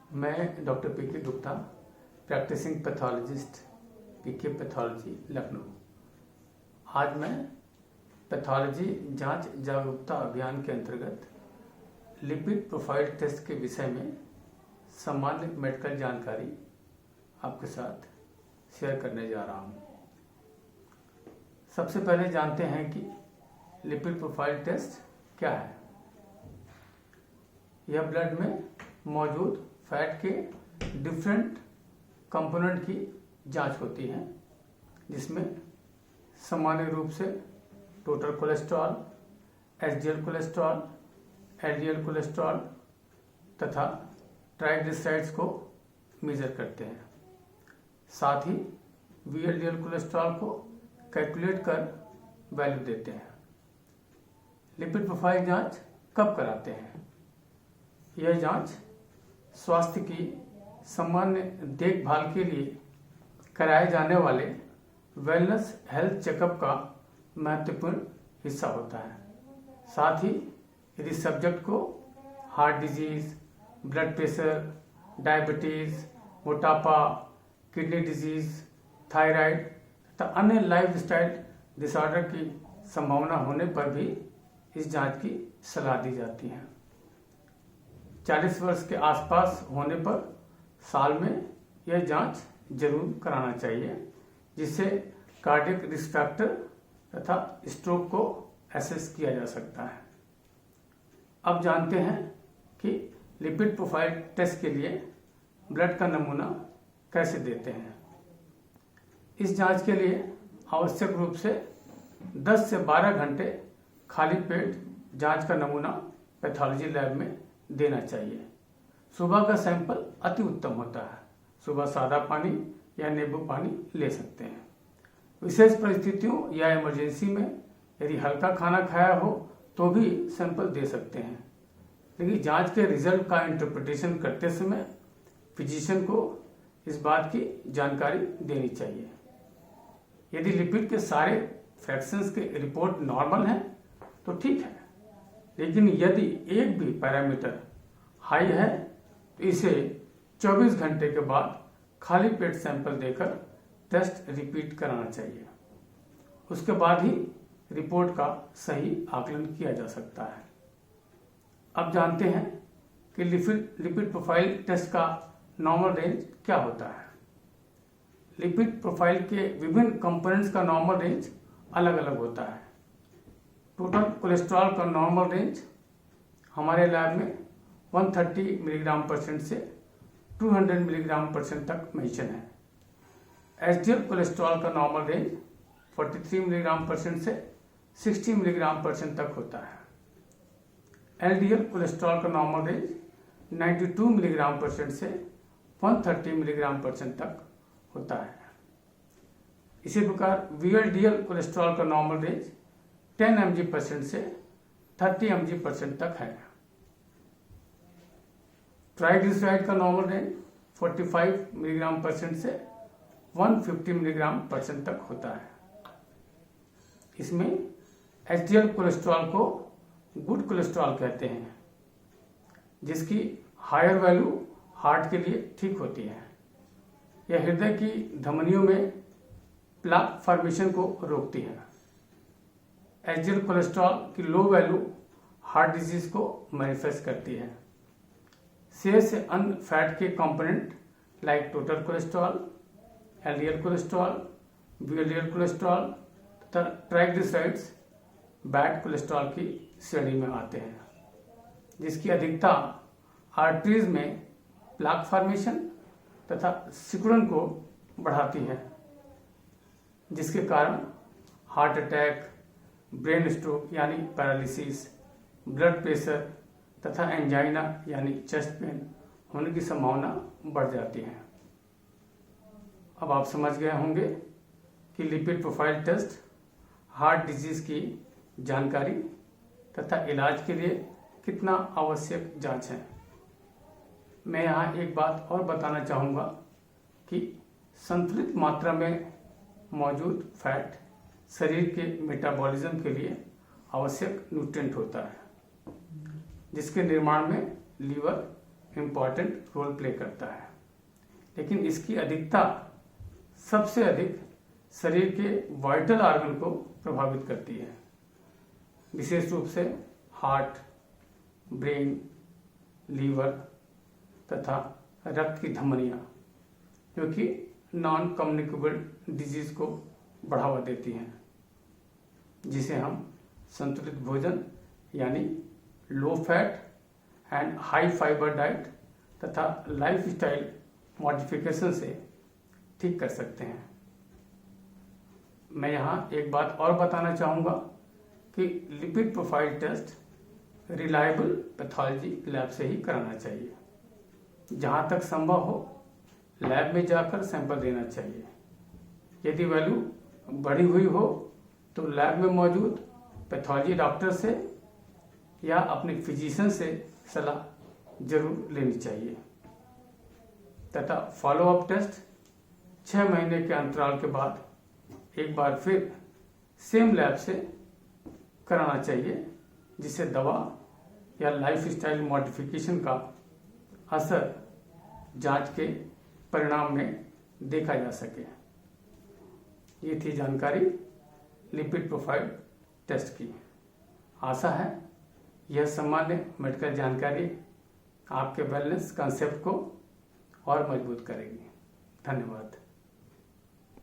मैं डॉक्टर पीके Gupta, practising pathologist, पीके pathology, Lucknow. आज मैं पैथोलॉजी जांच जागरूकता अभियान के अंतर्गत लिपिड प्रोफाइल टेस्ट के विषय में सामान्य मेडिकल जानकारी आपके साथ शेयर करने जा रहा हूँ। सबसे पहले जानते हैं कि लिपिड प्रोफाइल टेस्ट क्या है। यह ब्लड में मौजूद फैट के डिफरेंट कंपोनेंट की जांच होती है, जिसमें सामान्य रूप से total cholesterol, HDL cholesterol, LDL cholesterol तथा ट्राइग्लिसराइड्स को मेजर करते हैं। साथ ही वीएलडीएल कोलेस्ट्रॉल को कैलकुलेट कर वैल्यू देते हैं। लिपिड प्रोफाइल जांच कब कराते हैं? यह जांच स्वास्थ्य की सामान्य देखभाल के लिए कराए जाने वाले वेलनेस हेल्थ चेकअप का महत्वपूर्ण हिस्सा होता है। साथ ही यदि सब्जेक्ट को heart disease, blood pressure, diabetes, मोटापा, किडनी डिजीज, थायराइड तथा अन्य लाइफस्टाइल डिसऑर्डर की संभावना होने पर भी इस जांच की सलाह दी जाती है। 40 वर्ष के आसपास होने पर साल में यह जांच जरूर कराना चाहिए, जिससे कार्डियक रिस्क फैक्टर तथा स्ट्रोक को एसेस किया जा सकता है। अब जानते हैं कि लिपिड प्रोफाइल टेस्ट के लिए ब्लड का नमूना कैसे देते हैं। इस जांच के लिए आवश्यक रूप से 10 से 12 घंटे खाली पेट जांच का नमूना पैथोलॉजी लैब में देना चाहिए। सुबह का सैंपल अति उत्तम होता है। सुबह सादा पानी या नींबू पानी ले सकते हैं। विशेष परिस्थितियों या इमरजेंसी में यदि हल्का खाना खाया हो तो भी सैंपल दे सकते हैं, लेकिन जांच के रिजल्ट का इंटरप्रिटेशन करते समय फिजिशियन को इस बात की जानकारी देनी चाहिए। यदि लिपिड के सारे फ्रैक्शंस के रिपोर्ट नॉर्मल हैं तो ठीक है, लेकिन यदि एक भी पैरामीटर हाई है तो इसे 24 घंटे के बाद खाली पेट सैंपल देकर टेस्ट रिपीट कराना चाहिए। उसके बाद ही रिपोर्ट का सही आकलन किया जा सकता है। अब जानते हैं कि लिपिड प्रोफाइल टेस्ट का नॉर्मल रेंज क्या होता है। लिपिड प्रोफाइल के विभिन्न कंपोनेंट्स का नॉर्मल रेंज अलग अलग होता है। टोटल कोलेस्ट्रॉल का नॉर्मल रेंज हमारे लैब में 130 मिलीग्राम परसेंट से 200 मिलीग्राम परसेंट तक मेंशन है। एचडीएल कोलेस्ट्रॉल का नॉर्मल रेंज 43 मिलीग्राम परसेंट से 60 मिलीग्राम परसेंट तक होता है। एलडीएल कोलेस्ट्रॉल का नॉर्मल रेंज 92 मिलीग्राम परसेंट से 130 मिलीग्राम परसेंट तक होता है। इसी प्रकार वीएलडीएल कोलेस्ट्रॉल का नॉर्मल रेंज 10 mg परसेंट से 30 mg परसेंट तक है। ट्राइग्लिसराइड का नॉर्मल रेंज 45 मिलीग्राम परसेंट से 150 मिलीग्राम परसेंट तक होता है। इसमें एचडीएल कोलेस्ट्रॉल को गुड कोलेस्ट्रॉल कहते हैं, जिसकी हायर वैल्यू हार्ट के लिए ठीक होती है। यह हृदय की धमनियों में प्लाक फॉर्मेशन को रोकती है। एचडीएल कोलेस्ट्रॉल की लो वैल्यू हार्ट डिजीज को मैनिफेस्ट करती है। शेष से अन्य फैट के component like total cholesterol, LDL cholesterol, VLDL cholesterol तथा ट्राइग्लिसराइड्स बैड कोलेस्ट्रॉल की श्रेणी में आते हैं, जिसकी अधिकता आर्टरीज में प्लाक फॉर्मेशन तथा सिकुड़न को बढ़ाती है, जिसके कारण हार्ट अटैक, ब्रेन स्ट्रोक यानी पैरालिसिस, ब्लड प्रेशर तथा एंजाइना यानी चेस्ट पेन होने की संभावना बढ़ जाती है। अब आप समझ गए होंगे कि lipid profile test heart disease की जानकारी तथा इलाज के लिए कितना आवश्यक जांच है। मैं यहाँ एक बात और बताना चाहूँगा कि संतुलित मात्रा में मौजूद फैट शरीर के मेटाबॉलिज्म के लिए आवश्यक न्यूट्रिएंट होता है, जिसके निर्माण में लीवर इम्पॉर्टेंट रोल प्ले करता है, लेकिन इसकी अधिकता सबसे अधिक शरीर के वाइटल ऑर्गन को प्रभावित करती है, विशेष रूप से हार्ट, ब्रेन, लीवर तथा रक्त की धमनियां, जो कि नॉन कम्युनिकेबल डिजीज को बढ़ावा देती हैं, जिसे हम संतुलित भोजन यानी low fat and high fibre diet तथा लाइफस्टाइल मॉडिफिकेशन से ठीक कर सकते हैं। मैं यहाँ एक बात और बताना चाहूँगा कि lipid profile test reliable pathology lab से ही कराना चाहिए। जहाँ तक संभव हो लैब में जाकर सैंपल देना चाहिए। यदि वैल्यू बढ़ी हुई हो तो लैब में मौजूद पैथोलॉजी डॉक्टर से या अपने फिजिशियन से सलाह जरूर लेनी चाहिए तथा फॉलोअप टेस्ट 6 महीने के अंतराल के बाद एक बार फिर सेम लैब से कराना चाहिए, जिससे दवा या लाइफस्टाइल मॉडिफिकेशन का असर जांच के परिणाम में देखा जा सके। ये थी जानकारी लिपिड प्रोफाइल टेस्ट की। आशा है यह सामान्य मेडिकल जानकारी आपके वेलनेस कंसेप्ट को और मजबूत करेगी। धन्यवाद।